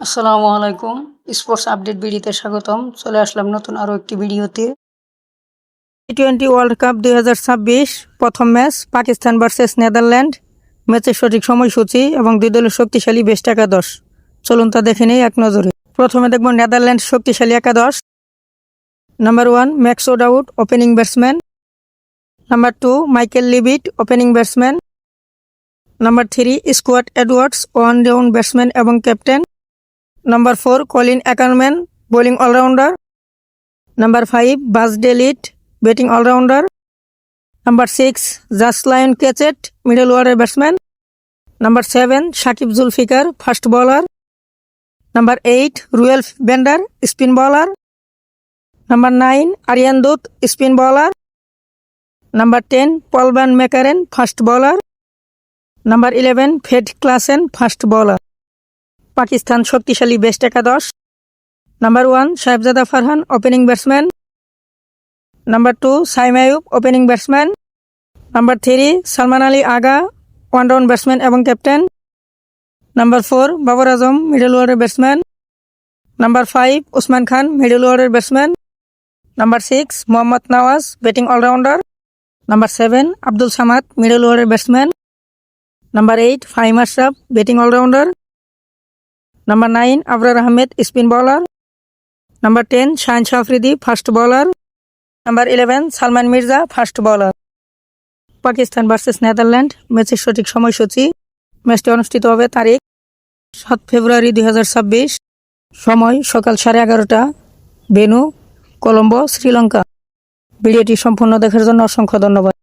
আসসালামু আলাইকুম। Sports update ভিডিওতে স্বাগতম। চলে আসলাম নতুন আরও একটি ভিডিওতে। টি-20 ওয়ার্ল্ড কাপ 2026 প্রথম ম্যাচ পাকিস্তান ভার্সেস নেদারল্যান্ড। ম্যাচের সঠিক সময়সূচি এবং দুই দলের শক্তিশালী বেস্ট একাদশ। চলুন তা দেখে নেই এক নজরে। প্রথমে দেখব নেদারল্যান্ড শক্তিশালী একাদশ। Number 1 Max O'Dowd opening batsman. Number 2 Michael Levitt opening batsman. Number 3 Scott Edwards all round batsman এবং captain. Number 4 Colin Ackermann bowling all rounder. Number 5 Bas de Leede batting all rounder. Number 6 Zach Lion Cachet middle order batsman. Number 7 Saqib Zulfiqar fast bowler. Number 8 রুয়েল বেন্ডার spin bowler. Number 9 Aryan Dutt spin bowler. Number 10 Paul van Meekeren fast bowler. Number 11 fade Klaassen fast bowler. Pakistan শক্তিশালী best একাদশ। Number 1 Sahibzada Farhan opening batsman. Number 2 Saim Ayub opening batsman. Number 3 Salman Ali Agha one down batsman এবং captain. Number 4 Babar Azam middle order batsman. Number 5 Usman Khan middle order batsman. Number 6 Mohammad Nawaz batting all rounder. Number 7 Abdul Samad middle order batsman. Number 8 Faheem Ashraf batting all rounder. Number 9 Abrar Ahmed spin bowler. Number 10 Shaheen Shah Afridi fast bowler. Number 11 Salman Mirza fast bowler. Pakistan versus Netherland ম্যাচের সঠিক সময়সূচি। ম্যাচটি অনুষ্ঠিত হবে তারিখ 7 ফেব্রুয়ারি 2026, সময় সকাল 11:30, ভেন্যু কলম্বো, শ্রীলঙ্কা। ভিডিওটি সম্পূর্ণ দেখার জন্য অসংখ্য ধন্যবাদ।